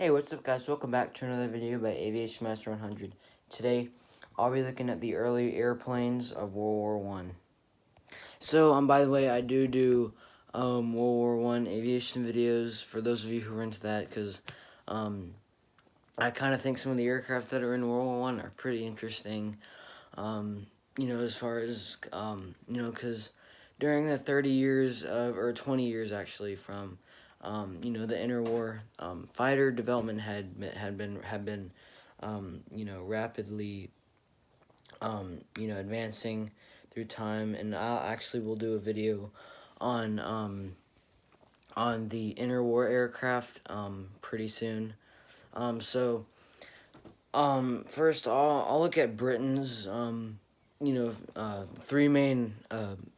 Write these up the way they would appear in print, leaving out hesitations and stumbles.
Hey, what's up guys? Welcome back to another video by Aviation Master 100. Today, I'll be looking at the early airplanes of World War One. So, by the way, I do World War One aviation videos for those of you who are into that, because I kind of think some of the aircraft that are in World War One are pretty interesting. As far as because during the 30 years of, or 20 years actually, from the interwar, fighter development had been rapidly advancing through time, and I actually will do a video on the interwar aircraft pretty soon. First I'll look at Britain's three main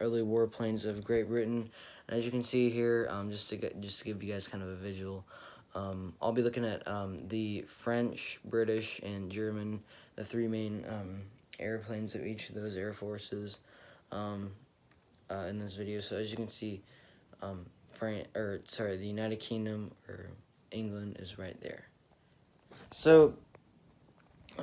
early warplanes of Great Britain. As you can see here, just to give you guys kind of a visual, I'll be looking at the French, British, and German, the three main airplanes of each of those air forces in this video. So as you can see, the United Kingdom, or England, is right there. So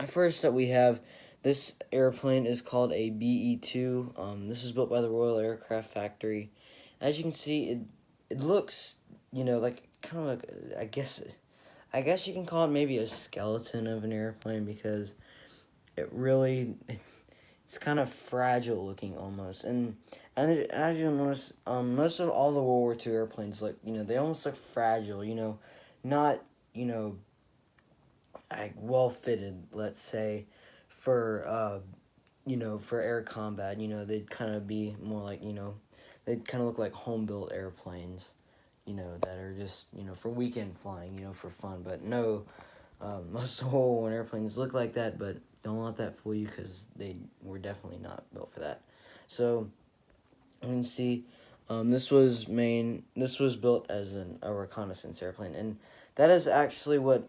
first up we have this airplane is called a BE-2. This is built by the Royal Aircraft Factory. As you can see, it looks, like kind of like, I guess you can call it maybe a skeleton of an airplane, because it's kind of fragile looking almost. And as you'll notice, most of all the World War II airplanes they almost look fragile. Not like well fitted, let's say, for for air combat. They'd kind of be more like, they'd kind of look like home built airplanes, that are just, for weekend flying, for fun. But no, most of the World War I airplanes look like that, but don't let that fool you, because they were definitely not built for that. So you can see, this was built as a reconnaissance airplane, and that is actually what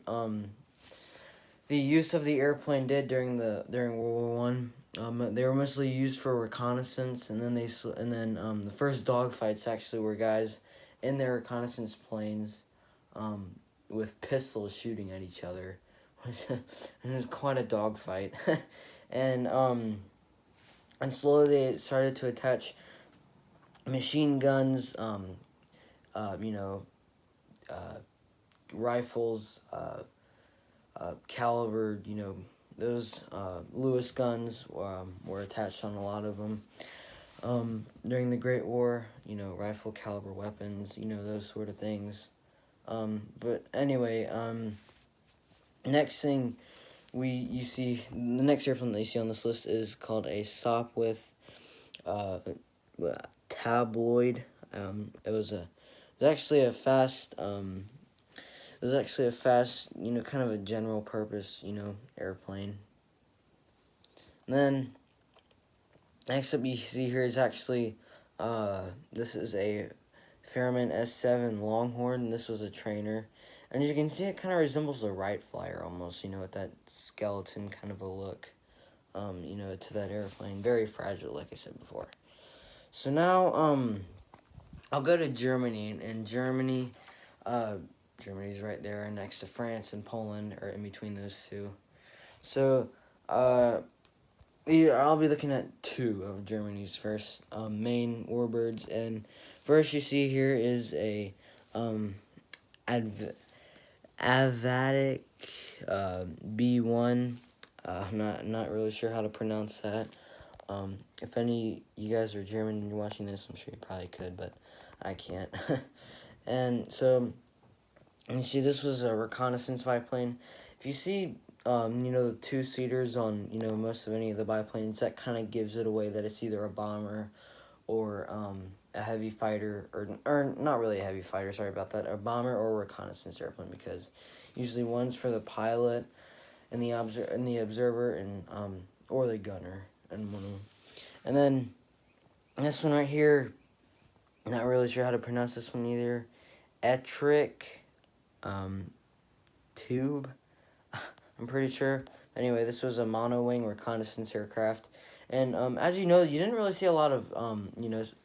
the use of the airplane did during World War One. They were mostly used for reconnaissance, and then the first dogfights actually were guys in their reconnaissance planes, with pistols shooting at each other, and it was quite a dogfight. and slowly they started to attach machine guns, rifles, caliber, those Lewis guns were attached on a lot of them. During the Great War, rifle caliber weapons, those sort of things. But anyway, next thing you see, the next airplane that you see on this list is called a Sopwith tabloid. It was actually a fast, kind of a general purpose, airplane. And then, next up you see here is actually, this is a Fairman S7 Longhorn. This was a trainer. And as you can see, it kind of resembles a Wright Flyer almost, with that skeleton kind of a look, to that airplane. Very fragile, like I said before. So now, I'll go to Germany, and Germany's right there next to France, and Poland are in between those two. So, I'll be looking at two of Germany's first main warbirds, and first you see here is a Avatic B1. I'm not really sure how to pronounce that. If any of you guys are German and you're watching this, I'm sure you probably could, but I can't. And so, you see, this was a reconnaissance biplane. If you see, the two-seaters on, most of any of the biplanes, that kind of gives it away that it's either a bomber or a heavy fighter, or not really a heavy fighter, sorry about that, a bomber or a reconnaissance airplane, because usually one's for the pilot and the observer, and or the gunner, and one of them. And then this one right here, not really sure how to pronounce this one either. Ettrick Tube, I'm pretty sure. Anyway, this was a monowing reconnaissance aircraft. And as you know, you didn't really see a lot of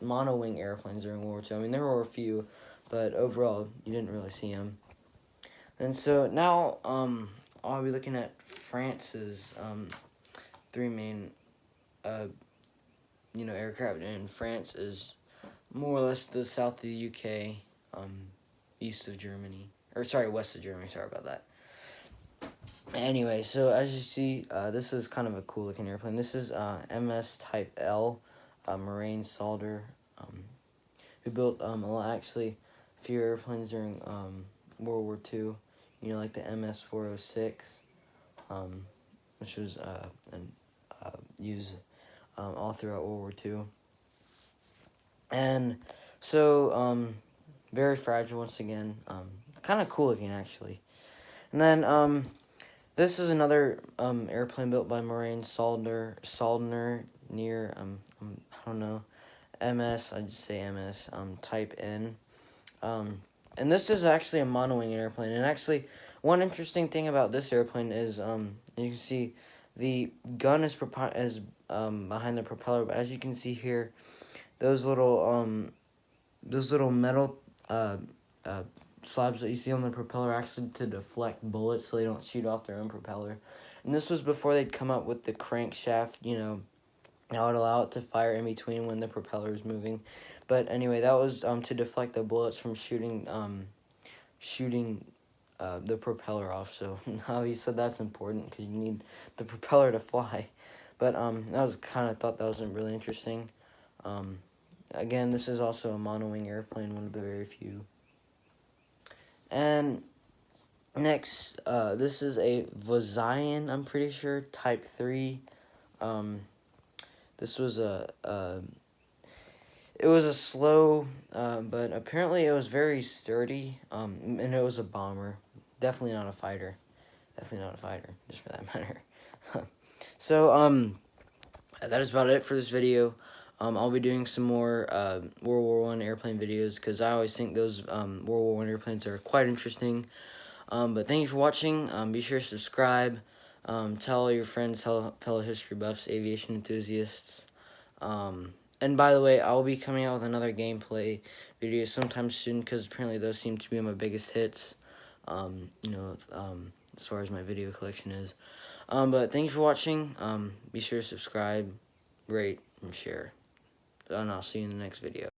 monowing airplanes during World War II. I mean, there were a few, but overall, you didn't really see them. And so now I'll be looking at France's three main aircraft, and France is more or less the south of the UK, east of Germany, or sorry, west of Germany. Sorry about that. Anyway, so as you see, this is kind of a cool looking airplane. This is MS Type L, Moraine Salder, who built actually a few airplanes during World War II. You know, like the MS 406, which was used all throughout World War II. And so, very fragile once again. Kind of cool looking, actually. And then, this is another airplane built by Moraine Saldner near, I don't know, MS, I just say MS, Type N. And this is actually a monowing airplane. And actually, one interesting thing about this airplane is, you can see the gun is behind the propeller, but as you can see here, those little metal slabs that you see on the propeller are actually to deflect bullets so they don't shoot off their own propeller. And this was before they'd come up with the crankshaft, that would allow it to fire in between when the propeller is moving. But anyway, that was to deflect the bullets from shooting the propeller off. So obviously that's important because you need the propeller to fly. But thought that was really interesting. Again, this is also a monowing airplane, one of the very few. And next, this is a Vozian, I'm pretty sure, Type 3. This was it was a slow, but apparently it was very sturdy, and it was a bomber. Definitely not a fighter. Definitely not a fighter, just for that matter. So, that is about it for this video. I'll be doing some more World War I airplane videos because I always think those World War I airplanes are quite interesting. But thank you for watching. Be sure to subscribe. Tell all your friends, fellow history buffs, aviation enthusiasts. And by the way, I'll be coming out with another gameplay video sometime soon because apparently those seem to be my biggest hits. As far as my video collection is. But thank you for watching. Be sure to subscribe, rate, and share. And I'll see you in the next video.